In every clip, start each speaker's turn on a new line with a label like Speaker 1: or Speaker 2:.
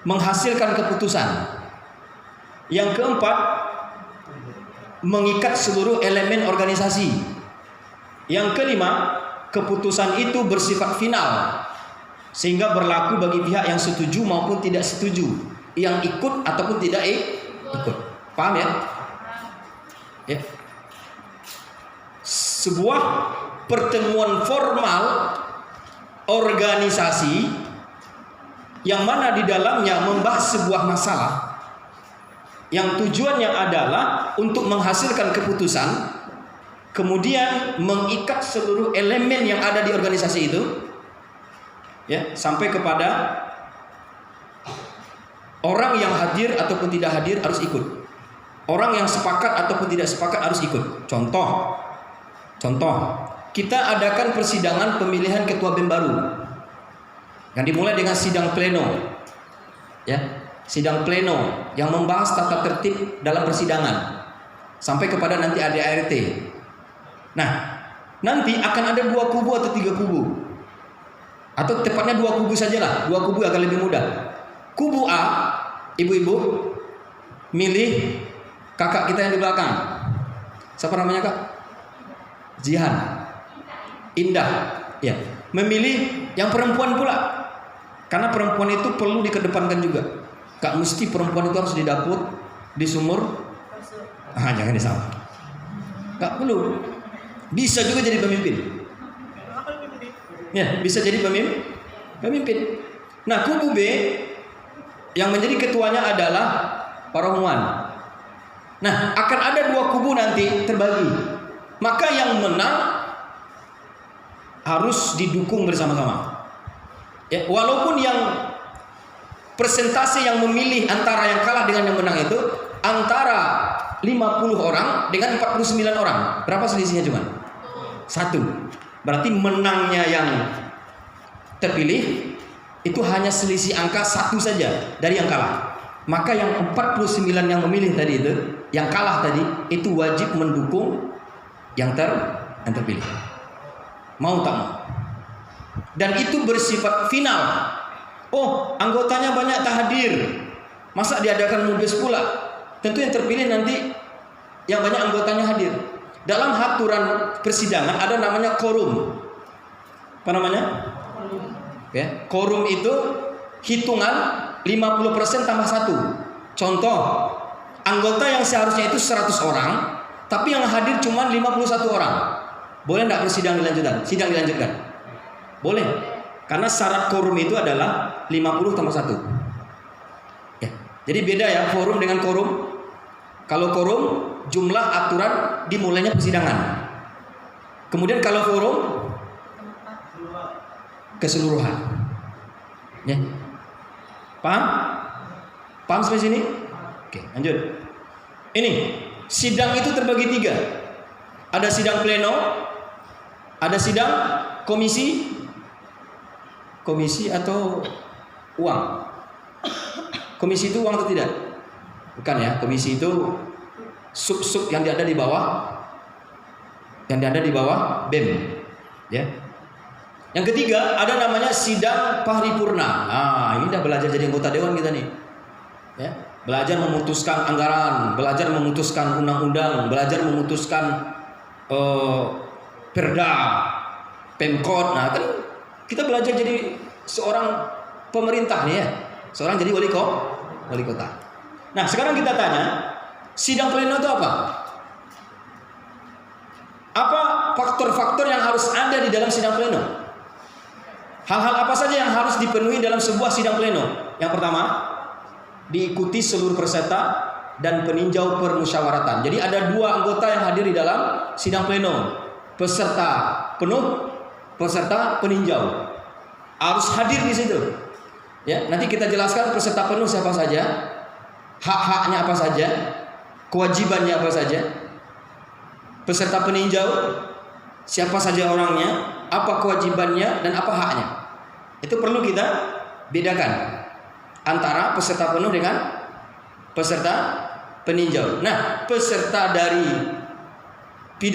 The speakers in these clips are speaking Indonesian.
Speaker 1: menghasilkan keputusan. Yang keempat, mengikat seluruh elemen organisasi. Yang kelima, keputusan itu bersifat final, sehingga berlaku bagi pihak yang setuju maupun tidak setuju, yang ikut ataupun tidak ikut. Paham ya? Ya. Sebuah pertemuan formal organisasi yang mana di dalamnya membahas sebuah masalah yang tujuannya adalah untuk menghasilkan keputusan, kemudian mengikat seluruh elemen yang ada di organisasi itu, ya, sampai kepada orang yang hadir ataupun tidak hadir harus ikut, orang yang sepakat ataupun tidak sepakat harus ikut. Contoh, kita adakan persidangan pemilihan ketua BEM baru yang dimulai dengan sidang pleno, ya. Sidang pleno yang membahas tata tertib dalam persidangan sampai kepada nanti ADART. Nah, nanti akan ada 2 kubu atau 3 kubu, atau tepatnya 2 kubu sajalah. 2 kubu akan lebih mudah. Kubu A, ibu-ibu, milih kakak kita yang di belakang. Siapa namanya, Kak? Jihan, Indah, ya. Memilih yang perempuan pula, karena perempuan itu perlu dikedepankan juga. Gak mesti perempuan itu harus di dapur, di sumur. Jangan disama. Gak perlu. Bisa juga jadi pemimpin. Ya, bisa jadi pemimpin. Nah, kubu B yang menjadi ketuanya adalah Pak Rohman. Nah, akan ada 2 kubu nanti terbagi. Maka yang menang harus didukung bersama-sama. Ya, walaupun yang persentase yang memilih antara yang kalah dengan yang menang itu antara 50 orang dengan 49 orang. Berapa selisihnya cuma? 1. Berarti menangnya yang terpilih itu hanya selisih angka 1 saja dari yang kalah. Maka yang 49 yang memilih tadi itu, yang kalah tadi, itu wajib mendukung yang terpilih. Mau tak mau. Dan itu bersifat final. Oh, anggotanya banyak tak hadir, masa diadakan mubes pula? Tentu yang terpilih nanti yang banyak anggotanya hadir. Dalam aturan persidangan ada namanya quorum. Apa namanya? Ya, quorum itu hitungan 50% tambah 1. Contoh, anggota yang seharusnya itu 100 orang, tapi yang hadir cuma 51 orang. Boleh enggak sidang dilanjutkan? Boleh. Karena syarat quorum itu adalah 50 tambah 1. Ya. Jadi beda ya quorum dengan quorum. Kalau quorum jumlah aturan dimulainya persidangan. Kemudian kalau quorum keseluruhan. Ya. Paham? Paham sampai sini? Oke, lanjut. Ini sidang itu terbagi 3. Ada sidang pleno, ada sidang komisi atau uang. Komisi itu uang atau tidak? Bukan ya, komisi itu sub-sub yang ada di bawah BEM, ya. Yang ketiga ada namanya sidang paripurna. Ini udah belajar jadi anggota dewan kita nih, ya. Belajar memutuskan anggaran, belajar memutuskan undang-undang, belajar memutuskan perda, pemkot. Nah, kan kita belajar jadi seorang pemerintah nih ya, seorang jadi wali kota. Nah, sekarang kita tanya, sidang pleno itu apa? Apa faktor-faktor yang harus ada di dalam sidang pleno? Hal-hal apa saja yang harus dipenuhi dalam sebuah sidang pleno? Yang pertama, diikuti seluruh peserta dan peninjau permusyawaratan. Jadi ada 2 anggota yang hadir di dalam sidang pleno, peserta penuh, peserta peninjau. Harus hadir di situ. Ya, nanti kita jelaskan peserta penuh siapa saja, hak-haknya apa saja, kewajibannya apa saja. Peserta peninjau siapa saja orangnya, apa kewajibannya dan apa haknya. Itu perlu kita bedakan antara peserta penuh dengan peserta peninjau. Nah, peserta dari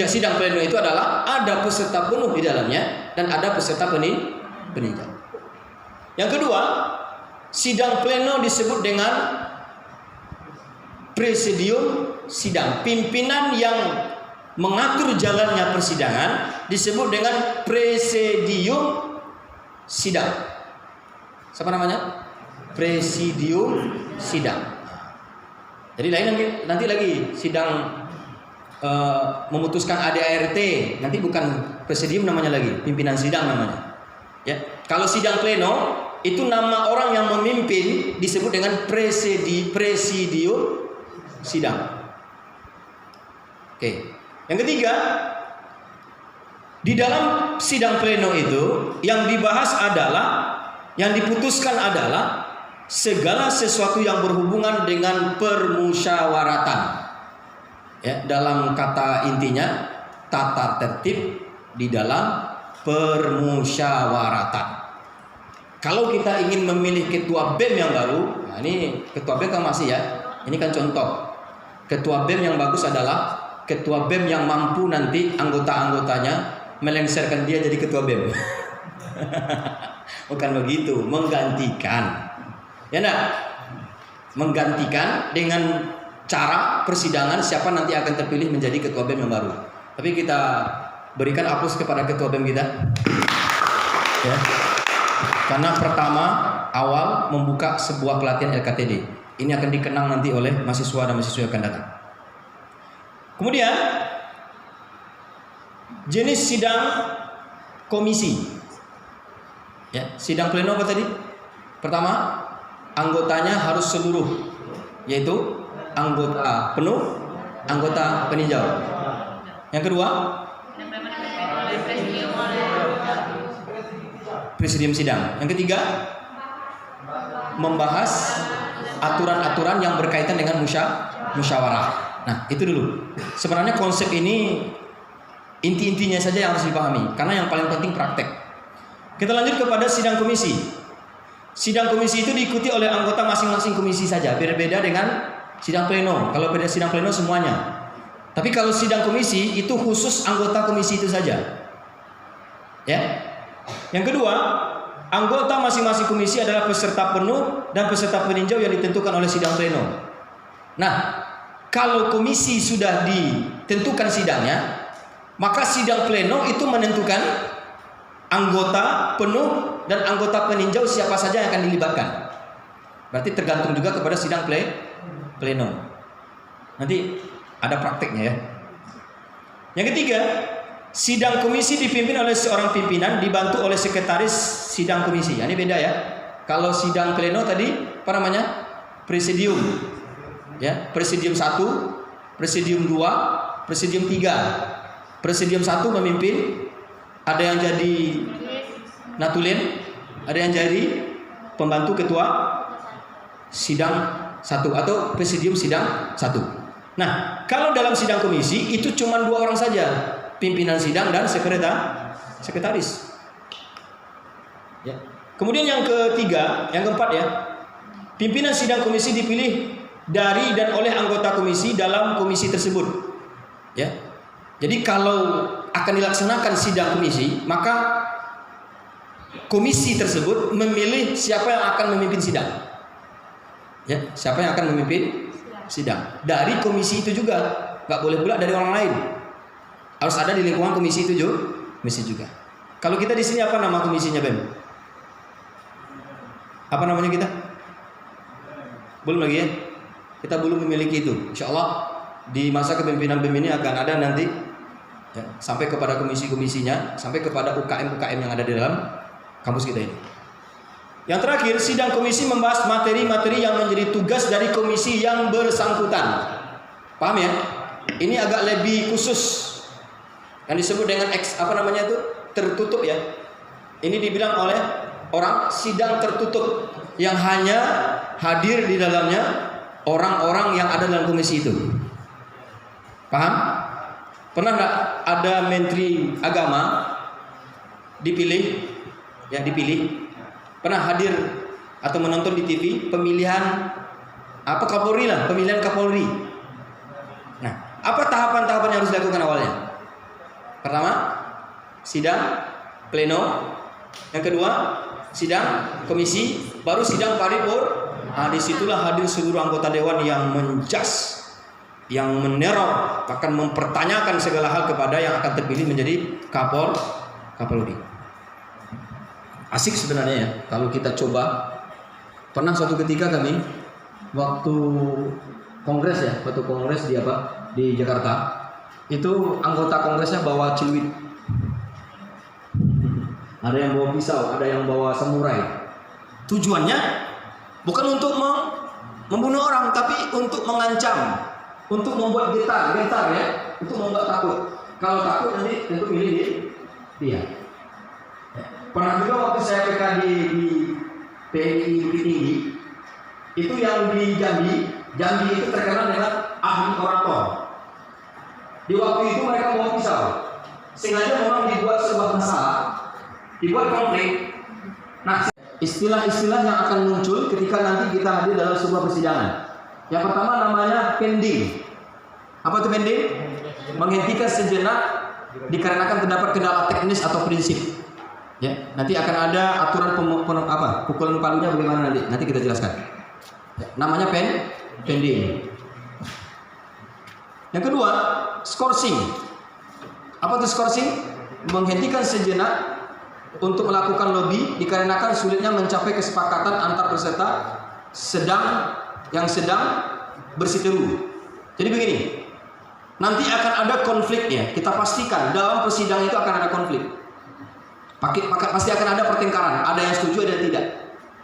Speaker 1: sidang pleno itu adalah ada peserta penuh di dalamnya dan ada peserta peninjau. Yang kedua, Sidang pleno disebut dengan presidium sidang. Pimpinan yang mengatur jalannya persidangan disebut dengan presidium sidang. Siapa namanya? Presidium sidang. Jadi nanti lagi sidang memutuskan ADART, nanti bukan presidium namanya lagi, pimpinan sidang namanya. Ya, kalau sidang pleno itu nama orang yang memimpin disebut dengan presidium sidang. Oke. Yang ketiga, di dalam sidang pleno itu yang dibahas adalah, yang diputuskan adalah segala sesuatu yang berhubungan dengan permusyawaratan. Ya, dalam kata intinya tata tertib di dalam permusyawaratan. Kalau kita ingin memilih ketua BEM yang baru, nah ini ketua BEM kan masih ya. Ini kan contoh. Ketua BEM yang bagus adalah ketua BEM yang mampu nanti anggota-anggotanya melengsarkan dia jadi ketua BEM. Bukan begitu, menggantikan. Ya enggak? Menggantikan dengan cara persidangan siapa nanti akan terpilih menjadi ketua BEM yang baru. Tapi kita berikan aplaus kepada ketua BEM kita. Ya. Karena pertama awal membuka sebuah pelatihan LKTD. Ini akan dikenang nanti oleh mahasiswa dan mahasiswa yang akan datang. Kemudian jenis sidang komisi. Ya, sidang pleno apa tadi? Pertama, anggotanya harus seluruh, yaitu anggota penuh, anggota peninjau. Yang kedua, presidium sidang. Yang ketiga, membahas aturan-aturan yang berkaitan dengan musyawarah. Nah, itu dulu. Sebenarnya konsep ini inti-intinya saja yang harus dipahami, karena yang paling penting praktek. Kita lanjut kepada sidang komisi. Sidang komisi itu diikuti oleh anggota masing-masing komisi saja, berbeda dengan sidang pleno. Kalau beda sidang pleno semuanya. Tapi kalau sidang komisi itu khusus anggota komisi itu saja. Ya. Yang kedua, anggota masing-masing komisi adalah peserta penuh dan peserta peninjau yang ditentukan oleh sidang pleno. Nah, kalau komisi sudah ditentukan sidangnya, maka sidang pleno itu menentukan anggota penuh dan anggota peninjau siapa saja yang akan dilibatkan. Berarti tergantung juga kepada sidang pleno. Nanti ada prakteknya ya. Yang ketiga, sidang komisi dipimpin oleh seorang pimpinan dibantu oleh sekretaris sidang komisi. Ini beda ya. Kalau sidang pleno tadi apa namanya? Presidium. Ya, presidium 1, presidium 2, presidium 3. Presidium 1 memimpin, ada yang jadi natulen, ada yang jadi pembantu ketua sidang 1 atau presidium sidang 1. Nah, kalau dalam sidang komisi itu cuma 2 orang saja, pimpinan sidang dan sekretaris. Ya. Kemudian yang ketiga, yang keempat ya, pimpinan sidang komisi dipilih dari dan oleh anggota komisi dalam komisi tersebut. Ya. Jadi kalau akan dilaksanakan sidang komisi, maka komisi tersebut memilih siapa yang akan memimpin sidang. Ya, siapa yang akan memimpin sidang dari komisi itu juga, nggak boleh pula dari orang lain. Harus ada di lingkungan komisi itu juga. Kalau kita di sini apa nama komisinya, BEM? Apa namanya kita? Belum lagi ya. Kita belum memiliki itu. Insya Allah di masa kepemimpinan BEM ini akan ada nanti ya, sampai kepada komisi-komisinya, sampai kepada UKM-UKM yang ada di dalam kampus kita ini. Yang terakhir, sidang komisi membahas materi-materi yang menjadi tugas dari komisi yang bersangkutan. Paham ya? Ini agak lebih khusus. Yang disebut dengan tertutup ya. Ini dibilang oleh orang sidang tertutup yang hanya hadir di dalamnya orang-orang yang ada dalam komisi itu. Paham? Pernah nggak ada menteri agama dipilih? Ya, dipilih. Pernah hadir atau menonton di TV pemilihan Kapolri lah, pemilihan Kapolri. Nah, apa tahapan-tahapan yang harus dilakukan awalnya? Pertama, sidang pleno. Yang kedua, sidang komisi, baru sidang paripurna. Nah, disitulah hadir seluruh anggota dewan yang menjas, yang meneror, akan mempertanyakan segala hal kepada yang akan terpilih menjadi Kapolri. Asik sebenarnya ya, kalau kita coba. Pernah suatu ketika kami waktu kongres di Jakarta, itu anggota kongresnya bawa celuit. Ada yang bawa pisau, ada yang bawa samurai. Tujuannya bukan untuk membunuh orang, tapi untuk mengancam, untuk membuat gentar ya, untuk membuat takut. Kalau takut nanti tentu milih dia. Pernah juga waktu saya PK di PNI Bukit Tinggi, itu yang di Jambi itu terkenal dengan ahli orator. Di waktu itu mereka bawa pisau, sengaja memang dibuat sebuah masalah, dibuat konflik. Nah, istilah-istilah yang akan muncul ketika nanti kita hadir dalam sebuah persidangan. Yang pertama namanya pending. Apa itu pending? Menghentikan sejenak dikarenakan terdapat kendala teknis atau prinsip. Ya, nanti akan ada aturan pukulan palunya bagaimana nanti kita jelaskan. Ya, namanya pending. Yang kedua, skorsing. Apa itu skorsing? Menghentikan sejenak untuk melakukan lobby dikarenakan sulitnya mencapai kesepakatan antar peserta yang sedang bersiteru. Jadi begini, nanti akan ada konfliknya. Kita pastikan dalam persidangan itu akan ada konflik. Pasti akan ada pertengkaran, ada yang setuju, ada yang tidak.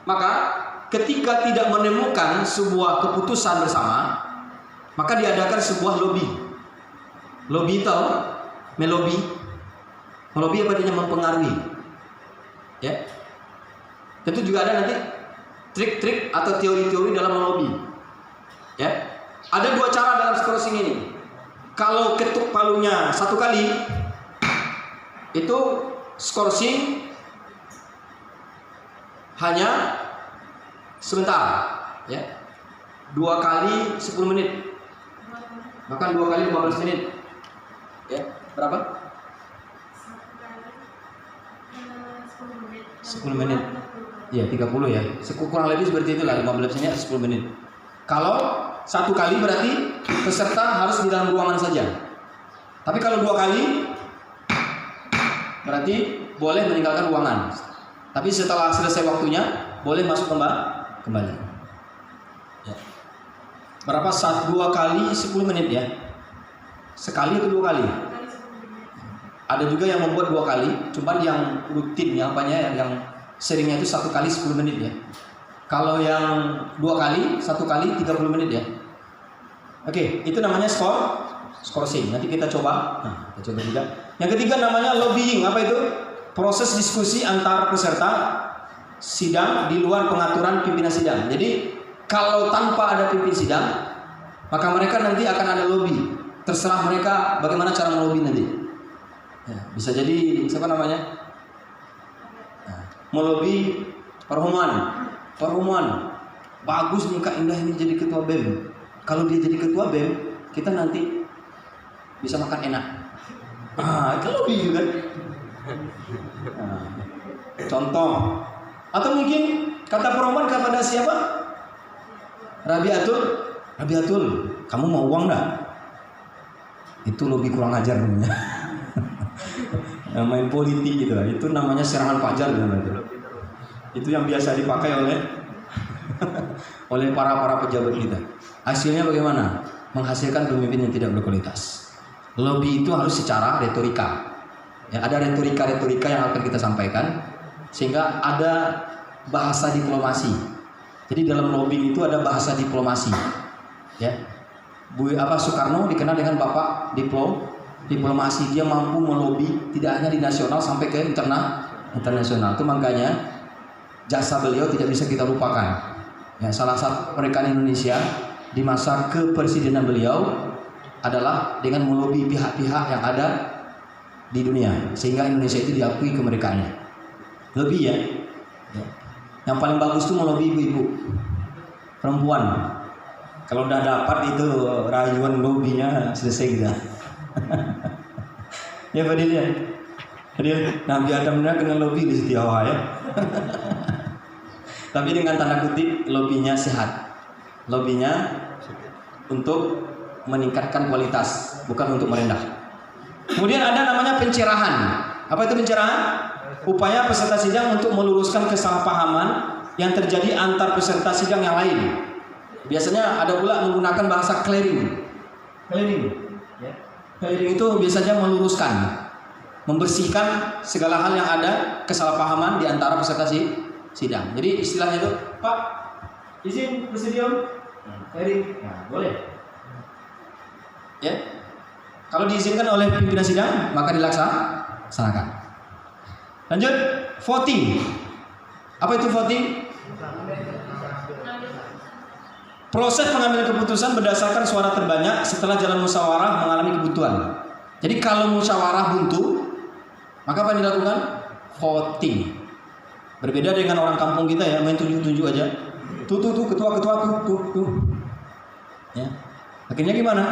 Speaker 1: Maka ketika tidak menemukan sebuah keputusan bersama, maka diadakan sebuah lobby. Lobby itu melobi apa artinya? Mempengaruhi. Ya. Tentu juga ada nanti trik-trik atau teori-teori dalam melobi. Ya. Ada dua cara dalam skorsing ini. Kalau ketuk palunya satu kali, itu skorsing hanya sebentar, ya. 2 kali 10 menit. Bahkan 2 kali 15 menit. Ya, berapa? 10 menit. Ya, 30 ya. Kurang lebih seperti itulah, 15 menit 10 menit. Kalau satu kali berarti peserta harus di dalam ruangan saja. Tapi kalau 2 kali berarti boleh meninggalkan ruangan. Tapi setelah selesai waktunya boleh masuk kembali. Ya. Berapa? 2 kali 10 menit ya. Sekali atau 2 kali? Ada juga yang membuat 2 kali, cuman yang rutin yang seringnya itu 1 kali 10 menit ya. Kalau yang 2 kali, 1 kali 30 menit ya. Oke, itu namanya skorsing. Nanti kita coba. Kita coba juga. Yang ketiga namanya lobbying. Apa itu? Proses diskusi antar peserta sidang di luar pengaturan pimpinan sidang. Jadi kalau tanpa ada pimpin sidang, maka mereka nanti akan ada lobby. Terserah mereka bagaimana cara melobi nanti. Ya, bisa jadi siapa namanya? Melobi Perhumuan. Bagus nih Kak Indah ini jadi ketua BEM. Kalau dia jadi ketua BEM, kita nanti bisa makan enak. Itu lobby juga. Contoh. Atau mungkin kata Perhumuan kepada siapa? Rabiatul, kamu mau uang enggak? Itu lobby kurang ajar namanya. Main politik gitu lah. Itu namanya serangan fajar namanya. Itu yang biasa dipakai oleh para pejabat kita. Hasilnya bagaimana? Menghasilkan pemimpin yang tidak berkualitas. Lobby itu harus secara retorika. Ya, ada retorika yang akan kita sampaikan sehingga ada bahasa diplomasi. Jadi dalam lobbying itu ada bahasa diplomasi. Ya. Soekarno dikenal dengan bapak diplomasi. Dia mampu melobi tidak hanya di nasional sampai ke internasional. Itu makanya jasa beliau tidak bisa kita lupakan. Ya, salah satu rekan Indonesia di masa kepresidenan beliau adalah dengan melobi pihak-pihak yang ada di dunia sehingga Indonesia itu diakui kemerdekaannya. Lebih ya. Yang paling bagus itu melobi ibu-ibu perempuan. Kalau udah dapat itu rayuan lobinya selesai kita. Ya Fadil ya. Jadi Nabi Adamnya kena lobby di Setiawa ya. Tapi dengan tanda kutip lobbynya sehat. Lobbynya untuk meningkatkan kualitas, bukan untuk merendah. Kemudian ada namanya pencerahan. Apa itu pencerahan? Upaya peserta sidang untuk meluruskan kesalahpahaman yang terjadi antar peserta sidang yang lain. Biasanya ada pula menggunakan bahasa clearing. Clearing itu biasanya meluruskan, membersihkan segala hal yang ada kesalahpahaman di antara peserta sidang. Jadi istilahnya itu, Pak, izin presidium clearing. Nah, boleh. Ya. Kalau diizinkan oleh pimpinan sidang, maka dilaksanakan. Lanjut, voting. Apa itu voting? Proses pengambilan keputusan berdasarkan suara terbanyak setelah jalan musyawarah mengalami kebutuhan. Jadi kalau musyawarah buntu, maka apa yang dilakukan? Voting. Berbeda dengan orang kampung kita ya, main tunjuk-tunjuk aja. Tuh ketua tuh. Ya. Akhirnya gimana?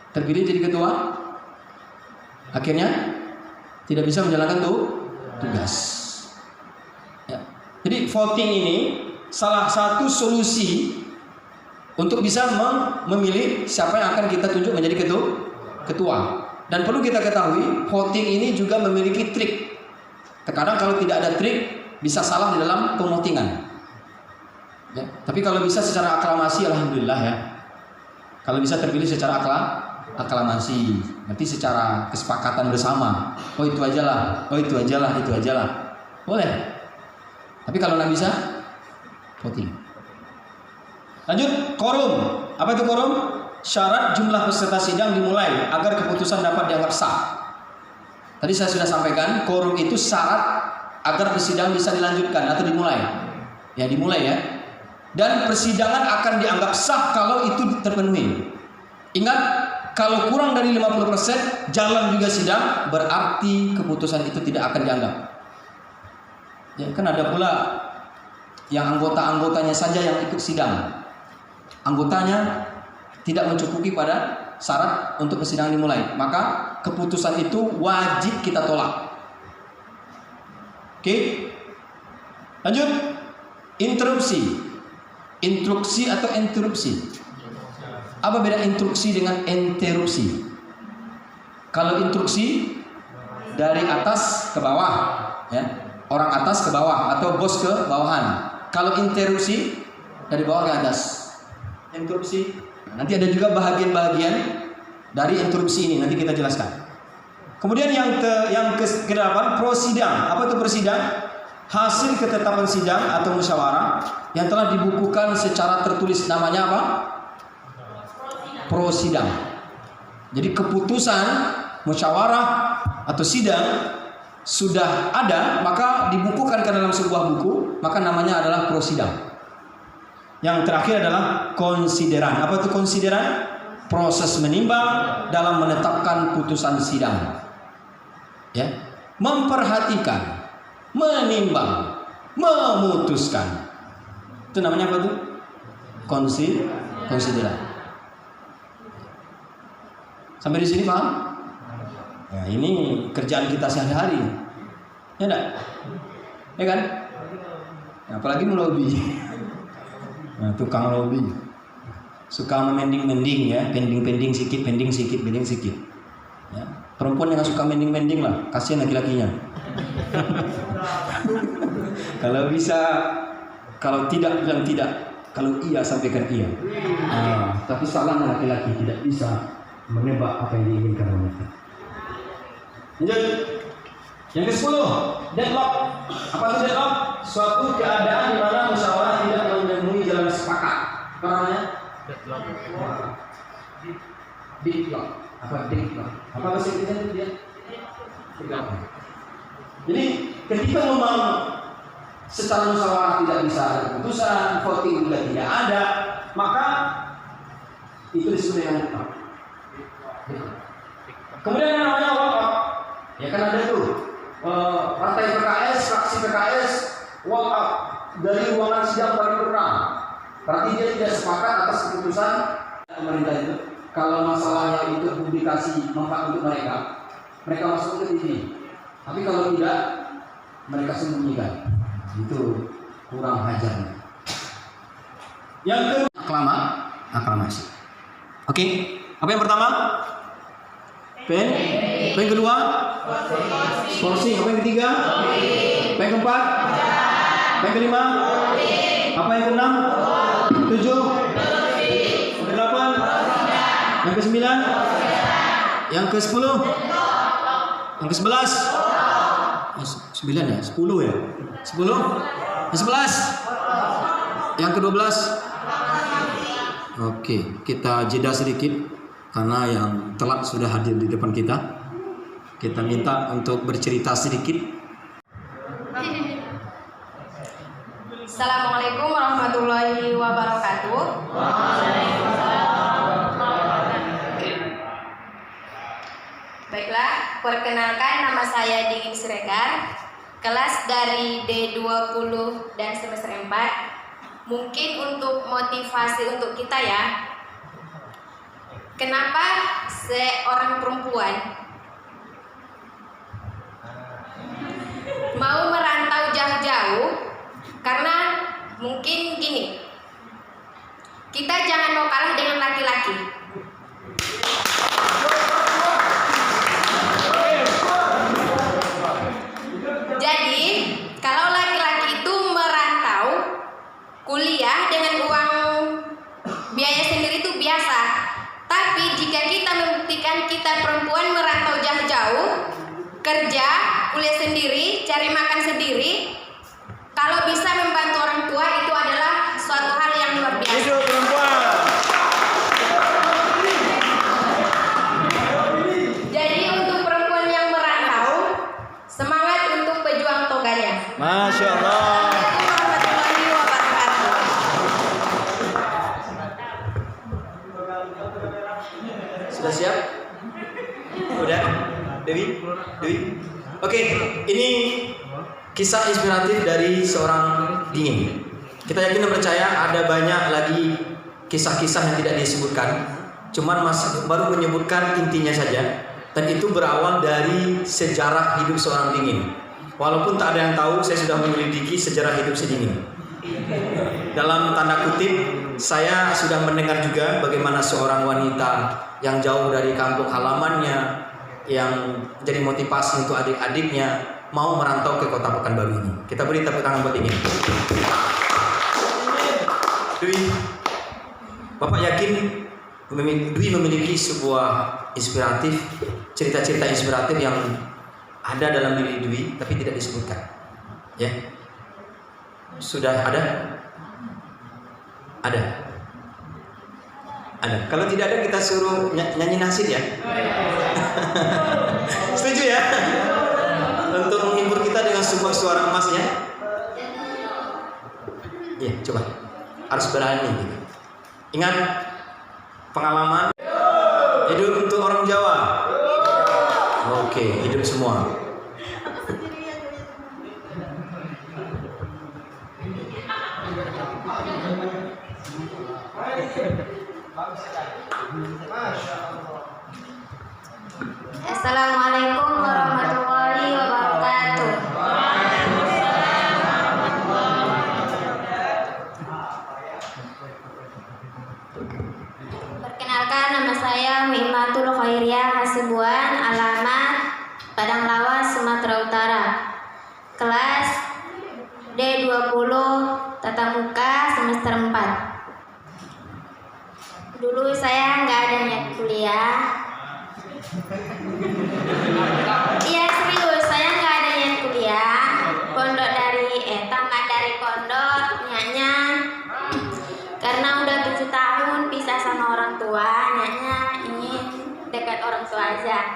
Speaker 1: Terpilih jadi ketua, akhirnya tidak bisa menjalankan tugas. Ya. Jadi voting ini salah satu solusi untuk bisa memilih siapa yang akan kita tunjuk menjadi ketua. Dan perlu kita ketahui, voting ini juga memiliki trik. Terkadang kalau tidak ada trik, bisa salah di dalam pemotingan. Ya. Tapi kalau bisa secara aklamasi, alhamdulillah ya. Kalau bisa terpilih secara aklamasi, berarti secara kesepakatan bersama. Oh itu aja lah, itu aja lah. Boleh. Tapi kalau nggak bisa, voting. Lanjut, quorum. Apa itu quorum? Syarat jumlah peserta sidang dimulai agar keputusan dapat dianggap sah. Tadi saya sudah sampaikan, quorum itu syarat agar persidangan bisa dilanjutkan atau dimulai. Ya, dimulai ya. Dan persidangan akan dianggap sah kalau itu terpenuhi. Ingat, kalau kurang dari 50% jalan juga sidang, berarti keputusan itu tidak akan dianggap. Ya, kan ada pula yang anggotanya saja yang ikut sidang. Anggotanya tidak mencukupi pada syarat untuk persidangan dimulai, maka keputusan itu wajib kita tolak. Oke? Lanjut. Interupsi. Instruksi atau interupsi. Apa beda instruksi dengan interupsi? Kalau instruksi dari atas ke bawah, ya. Orang atas ke bawah atau bos ke bawahan. Kalau interupsi dari bawah ke atas. Interupsi. Nanti ada juga bahagian-bahagian dari interupsi ini, nanti kita jelaskan. Kemudian yang ke-8, prosidang. Apa itu prosidang? Hasil ketetapan sidang atau musyawarah yang telah dibukukan secara tertulis, namanya apa? Prosidang. Jadi keputusan musyawarah atau sidang sudah ada, maka dibukukan ke dalam sebuah buku, maka namanya adalah prosidang. Yang terakhir adalah konsideran. Apa itu konsideran? Proses menimbang dalam menetapkan putusan sidang. Ya, memperhatikan, menimbang, memutuskan. Itu namanya apa tuh? Konsideran. Sampai di sini paham? Ya, ini kerjaan kita sehari-hari. Ya enggak? Ya kan? Ya, apalagi melobi. Nah, tukang lobby suka mending-mending ya, pending sikit. Ya. Perempuan yang suka mending lah, kasihan laki-lakinya. Kalau bisa, kalau tidak bilang tidak, kalau iya sampaikan iya. Nah, tapi salah laki-laki tidak bisa menebak apa yang diinginkan wanita. Lanjut. Yang ke-10, deadlock. Apa itu deadlock? Suatu keadaan di mana musyawarah tidak menemui jalan sepakat. Apa namanya? Deadlock. Apa deadlock? Apa bahasa Inggrisnya dia? Deadlock. Jadi ketika memang secara musyawarah tidak bisa ada keputusan, voting juga tidak ada, maka itu disebut dengan deadlock. Kemudian yang namanya walkout. Ya kan ada tuh. Partai PKS, fraksi PKS walk out dari ruangan sidang paripurna. Berarti dia tidak sepakat atas keputusan pemerintah itu. Kalau masalahnya itu publikasi manfaat untuk mereka masuk ke TV. Tapi kalau tidak, mereka sembunyikan. Itu kurang hajarnya. Yang kedua, aklamasi. Oke, apa yang pertama? Pen. Apa yang kedua? Skorsing. Apa yang ketiga? Apa yang keempat? Apa yang kelima? Apa yang keenam? 7. Yang ke-8? Yang ke-9? Yang ke-10? Yang ke-11? 9 ya? 10 ya? 10? Yang 11? Yang ke-12? Oke, kita jeda sedikit karena yang telat sudah hadir di depan kita. Kita minta untuk bercerita sedikit.
Speaker 2: Assalamualaikum warahmatullahi wabarakatuh. Baiklah, perkenalkan nama saya Dingin Siregar, kelas dari D20 dan semester 4. Mungkin untuk motivasi untuk kita ya. Kenapa seorang perempuan mau merantau jauh-jauh? Karena mungkin gini, kita jangan mau kalah dengan laki-laki. Jadi kalau laki-laki itu merantau kuliah dengan uang biaya sendiri itu biasa. Tapi jika kita membuktikan kita perempuan merantau jauh-jauh, kerja, kuliah sendiri, cari makan sendiri, kalau bisa membantu orang tua itu adalah suatu hal yang luar biasa.
Speaker 1: Hidup perempuan.
Speaker 2: Jadi untuk perempuan yang merantau, semangat untuk pejuang toganya.
Speaker 1: Masya Allah.
Speaker 2: Assalamualaikum warahmatullahi wabarakatuh.
Speaker 1: Sudah siap? Udah? Dewi? Oke, ini kisah inspiratif dari seorang Dingin. Kita yakin dan percaya ada banyak lagi kisah-kisah yang tidak disebutkan. Cuman baru menyebutkan intinya saja. Dan itu berawal dari sejarah hidup seorang Dingin. Walaupun tak ada yang tahu, saya sudah menyelidiki sejarah hidup si Dingin. Dalam tanda kutip, saya sudah mendengar juga bagaimana seorang wanita yang jauh dari kampung halamannya, yang jadi motivasi untuk adik-adiknya, mau merantau ke kota Pekanbaru ini. Kita beri tepuk tangan buat Dingin. Dwi, Bapak yakin Dwi memiliki sebuah inspiratif, cerita-cerita inspiratif yang ada dalam diri Dwi, tapi tidak disebutkan. Ya, sudah ada? Ada. Kalau tidak ada, kita suruh nyanyi nasid ya. Setuju ya? Untuk menghibur kita dengan sebuah suara emasnya. Ya, coba. Harus berani gitu. Ingat pengalaman hidup untuk orang Jawa. Oke, hidup semua.
Speaker 2: Assalamualaikum warahmatullahi wabarakatuh. Perkenalkan, nama saya Mimatul Khairiyah Hasibuan, alamat Padang Lawas, Sumatera Utara. Kelas D20 Tata Muka semester 4. Dulu saya nggak ada niat kuliah. Iya serius, saya nggak ada niat kuliah. Pondok tamat dari pondok niatnya karena udah 7 tahun pisah sama orang tua, niatnya ingin dekat orang tua aja.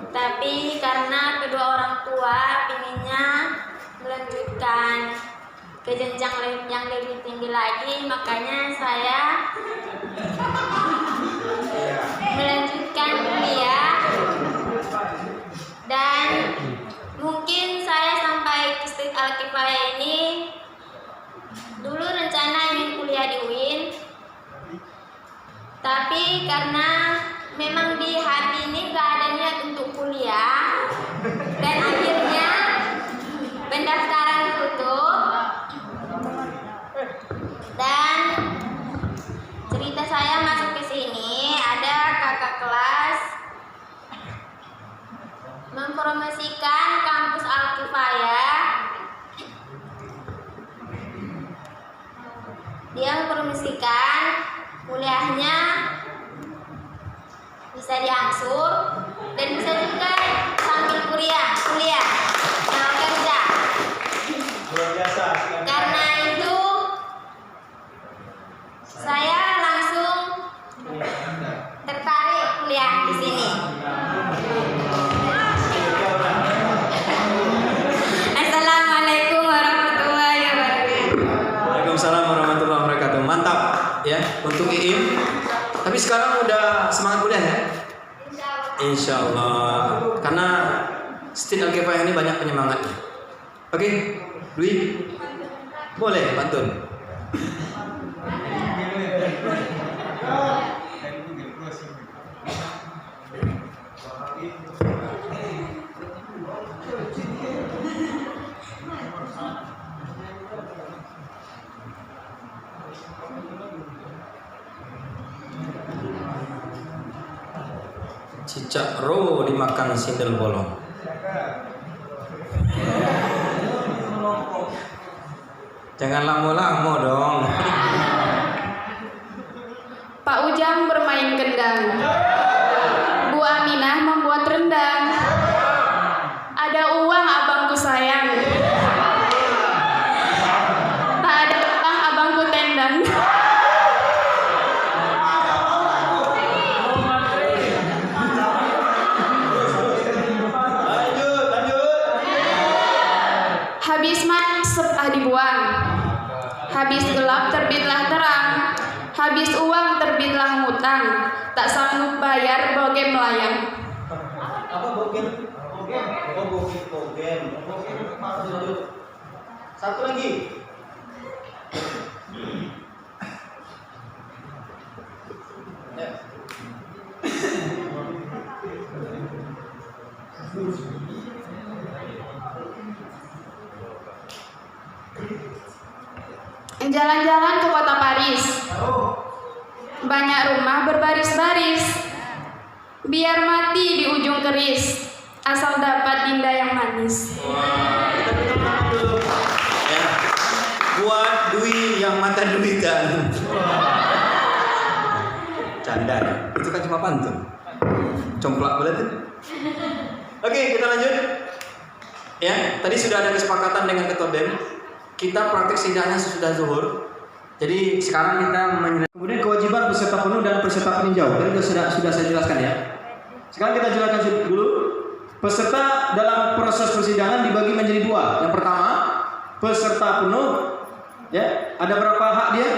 Speaker 2: Tapi karena kedua orang tua pinginnya melanjutkan ke jenjang yang lebih tinggi lagi, makanya saya melanjutkan kuliah. Dan mungkin saya sampai ke Street Al-Kifayah ini dulu rencana ingin kuliah di UIN, Tapi karena memang di hati ini gak ada niat untuk kuliah, dan akhirnya pendaftaran tutup. Dan cerita saya masuk ke sini, ada kakak kelas mempromosikan kampus Al-Kifayah. Dia mempromosikan kuliahnya bisa diangsur dan bisa juga sambil kuliah sama kerja.
Speaker 3: Luar biasa.
Speaker 2: Karena itu saya langsung tertarik kuliah di sini. Assalamualaikum warahmatullahi wabarakatuh.
Speaker 1: Waalaikumsalam warahmatullahi wabarakatuh. Mantap ya untuk IIM. Tapi sekarang udah semangat kuliah ya? Insya Allah. Karena Stin Al-Kifayah ini banyak penyemangatnya. Oke, Dwi, boleh pantun. Cicak ro dimakan sindel bolong. Jangan lamo-lamo dong.
Speaker 4: Pak Ujang bermain kendang, Bu Aminah membuat rendang. Ada uang abangku sayang, tak ada utang abangku tendang. Habis mat sepah dibuang, habis gelap terbitlah terang, habis uang terbitlah ngutang, tak sanggup bayar boge melayang.
Speaker 3: Apa bogen? Bogen. Oh, bogen. Satu lagi. Ya.
Speaker 4: Jalan-jalan ke kota Paris, banyak rumah berbaris-baris, biar mati di ujung keris, asal dapat dinda yang manis.
Speaker 1: Kita beri tangan dulu. Ya. Buat Dwi yang mata duitan. Canda ya. Itu kan cuma pantun. Complak boleh tuh. Oke, kita lanjut. Ya, tadi sudah ada kesepakatan dengan Ketua BEM. Kita praktek sidangnya sesudah zuhur. Jadi sekarang kita kemudian kewajiban peserta penuh dan peserta peninjau. Tadi sudah saya jelaskan ya. Sekarang kita jelaskan dulu. Peserta dalam proses persidangan dibagi menjadi dua. Yang pertama, peserta penuh. Ya, ada berapa hak dia?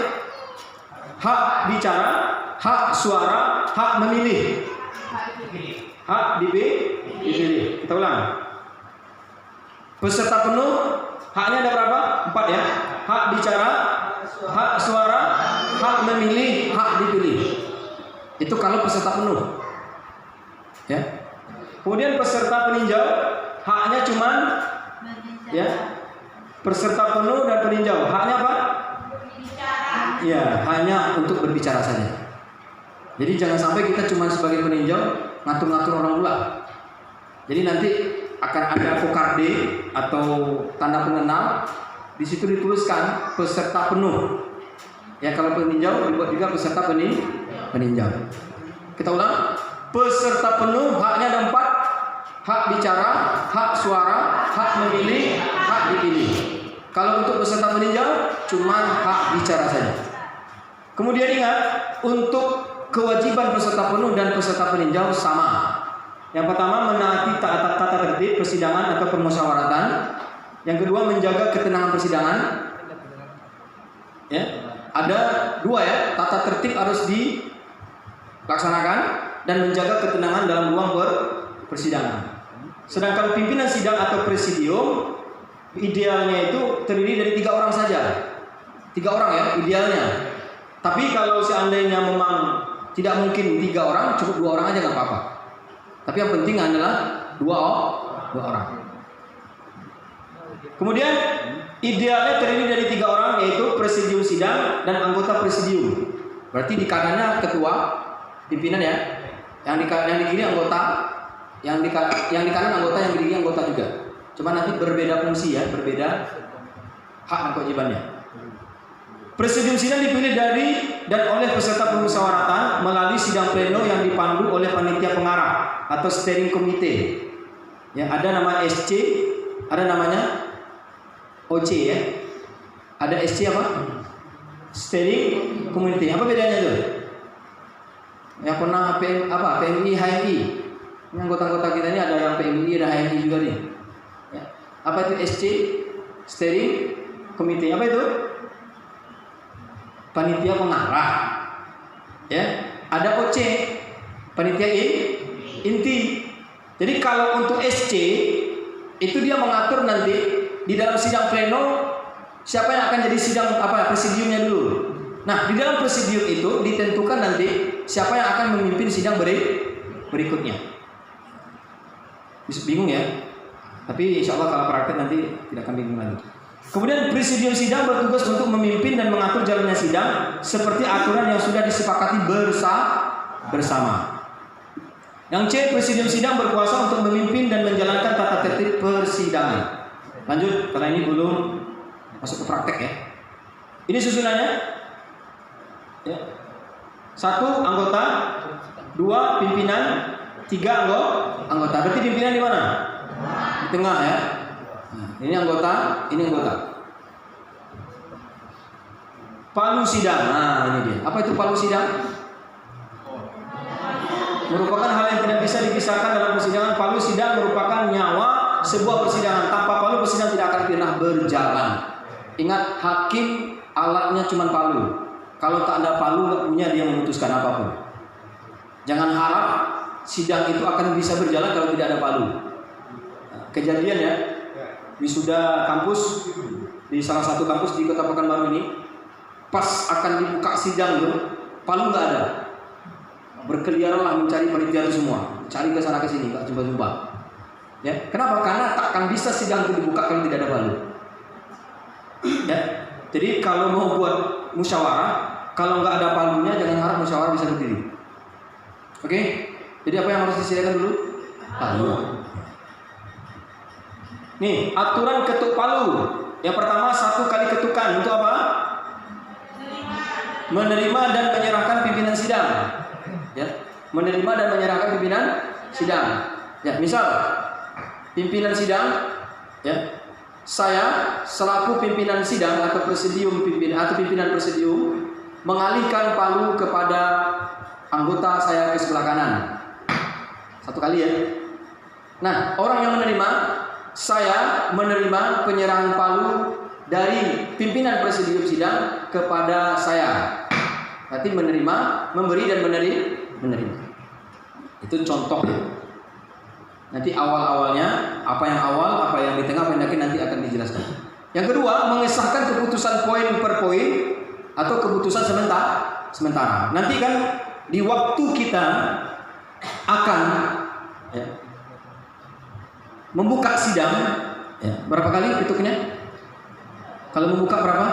Speaker 1: Hak bicara, hak suara, hak memilih. Hak dipilih. Kita ulang. Peserta penuh haknya ada berapa? 4 ya. Hak bicara, hak suara, hak memilih, hak dipilih. Itu kalau peserta penuh. Ya. Kemudian peserta peninjau haknya cuman ya. Peserta penuh dan peninjau haknya apa? Berbicara. Ya, hanya untuk berbicara saja. Jadi jangan sampai kita cuma sebagai peninjau ngatur-ngatur orang pula. Jadi nanti akan ada vokarde atau tanda pengenal, di situ dituliskan peserta penuh. Ya, kalau peninjau dibuat juga peserta peninjau. Kita ulang. Peserta penuh haknya ada 4. Hak bicara, hak suara, hak memilih, hak dipilih. Kalau untuk peserta peninjau cuma hak bicara saja. Kemudian ingat, untuk kewajiban peserta penuh dan peserta peninjau sama. Yang pertama, menaati tata tertib persidangan atau permusyawaratan. Yang kedua, menjaga ketenangan persidangan. Ya, ada 2 ya, tata tertib harus dilaksanakan dan menjaga ketenangan dalam ruang persidangan. Sedangkan pimpinan sidang atau presidium idealnya itu terdiri dari 3 orang saja. 3 orang ya idealnya. Tapi kalau seandainya memang Tidak mungkin 3 orang, cukup 2 orang aja nggak apa-apa. Tapi yang penting adalah 2 orang. Kemudian idealnya terdiri dari 3 orang, yaitu presidium sidang dan anggota presidium. Berarti di kanannya ketua pimpinan ya, yang di kiri anggota, yang di kanan anggota, yang di kiri anggota juga. Cuma nanti berbeda fungsi ya, berbeda hak dan kewajibannya. Presidium sidang dipilih dari dan oleh peserta permusyawaratan melalui sidang pleno yang dipandu oleh panitia pengarah atau steering committee. Ya, ada nama SC, ada namanya OC ya. Ada SC apa? Steering committee. Apa bedanya tuh? Yang pernah PMI, HMI. Ini anggota-anggota kita ini ada yang PMI, ada HMI juga nih. Ya. Apa itu SC? Steering committee. Apa itu? Panitia pengarah. Ya. Ada OC, panitia inti. Jadi kalau untuk SC itu dia mengatur nanti di dalam sidang pleno siapa yang akan jadi presidiumnya dulu. Nah, di dalam presidium itu ditentukan nanti siapa yang akan memimpin sidang berikutnya. Bingung ya? Tapi insya Allah kalau praktek nanti tidak akan bingung lagi. Kemudian presidium sidang bertugas untuk memimpin dan mengatur jalannya sidang seperti aturan yang sudah disepakati bersama. Yang C, presidium sidang berkuasa untuk memimpin dan menjalankan tata tertib persidangan. Lanjut, karena ini belum masuk ke praktek ya. Ini susunannya. Ya. 1 anggota, 2 pimpinan, 3 anggota. Berarti pimpinan di mana? Di tengah ya. Nah, ini anggota, ini anggota. Palu sidang. Nah, ini dia. Apa itu palu sidang? Merupakan hal yang tidak bisa dipisahkan dalam persidangan. Palu sidang merupakan nyawa sebuah persidangan. Tanpa palu persidangan tidak akan pernah berjalan. Ingat, hakim alatnya cuma palu. Kalau tak ada palu, nggak punya dia memutuskan apapun. Jangan harap sidang itu akan bisa berjalan kalau tidak ada palu. Kejadian ya, wisuda kampus di salah satu kampus di Kota Pekanbaru ini, pas akan dibuka sidang tuh, palu nggak ada. Berkeliaranlah mencari panitia itu semua, cari ke sana ke sini, nggak jumpa-jumpa. Ya, kenapa? Karena takkan bisa sidang itu dibuka kalau tidak ada palu. Ya, jadi kalau mau buat musyawarah, kalau nggak ada palunya, jangan harap musyawarah bisa berdiri. Oke? Jadi apa yang harus disediakan dulu? Palu. Nih, aturan ketuk palu. Yang pertama, 1 kali ketukan. Untuk apa? Menerima dan menyerahkan pimpinan sidang. Ya, menerima dan menyerahkan pimpinan sidang. Ya, misal pimpinan sidang, ya, saya selaku pimpinan sidang atau pimpinan presidium mengalihkan palu kepada anggota saya ke sebelah kanan. 1 kali ya. Nah, orang yang menerima, saya menerima penyerahan palu dari pimpinan presidium sidang kepada saya. Berarti menerima, memberi dan menerima. Itu contoh. Nanti awal-awalnya, apa yang awal, apa yang di tengah, apa yang nanti akan dijelaskan. Yang kedua, mengesahkan keputusan poin per poin atau keputusan sementara. Nanti kan di waktu kita akan ya, membuka sidang, ya, berapa kali ketuknya? Kalau membuka berapa?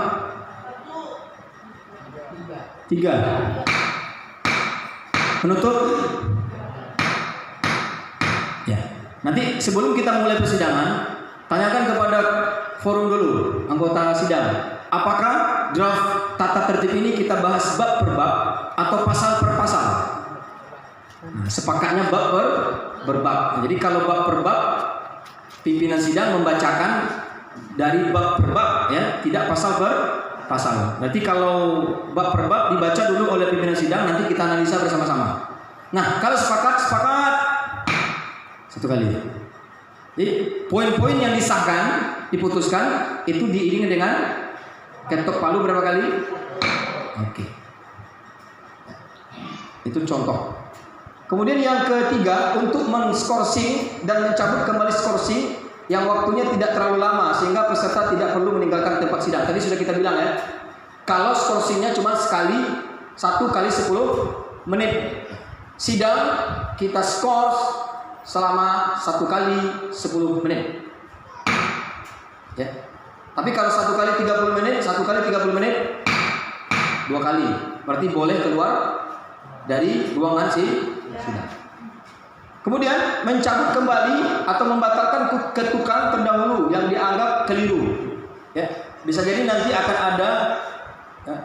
Speaker 1: 3. Menutup? Ya. Nanti sebelum kita mulai persidangan, tanyakan kepada forum dulu, anggota sidang. Apakah draft tata tertib ini kita bahas bab per bab atau pasal per pasal? Nah, sepakatnya bab per bab. Jadi kalau bab per bab, pimpinan sidang membacakan dari bab per bab, ya, tidak pasal per pasal. Berarti kalau bab per bab dibaca dulu oleh pimpinan sidang, nanti kita analisa bersama-sama. Nah, kalau sepakat 1 kali. Jadi poin-poin yang disahkan, diputuskan itu diiringi dengan ketok palu berapa kali? Oke. Itu contoh. Kemudian yang ketiga, untuk men-skorsing dan mencabut kembali skorsing yang waktunya tidak terlalu lama sehingga peserta tidak perlu meninggalkan tempat sidang. Tadi sudah kita bilang ya, kalau skorsingnya cuma 1 kali 10 menit sidang kita skor selama 1 kali 10 menit. Ya. Tapi kalau 1 kali 30 menit, 1 kali 30 menit 2 kali. Berarti boleh keluar dari ruangan sidang. Kemudian mencabut kembali atau membatalkan ketukan terdahulu yang dianggap keliru. Ya. Bisa jadi nanti akan ada ya,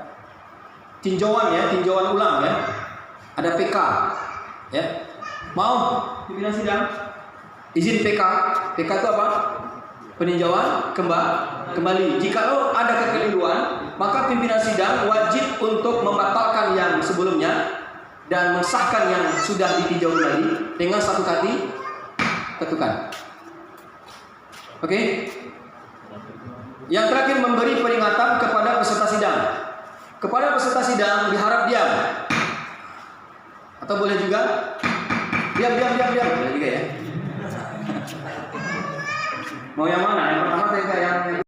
Speaker 1: tinjauan ulang ya. Ada PK ya. Mau pimpinan sidang izin PK. PK itu apa? Peninjauan kembali. Jika ada kekeliruan, maka pimpinan sidang wajib untuk membatalkan yang sebelumnya dan mensahkan yang sudah ditinjau lagi dengan 1 kali ketukan. Oke? Yang terakhir, memberi peringatan kepada peserta sidang. Kepada peserta sidang diharap diam. Atau boleh juga diam. Boleh juga ya. Mau yang mana? Yang pertama saya yang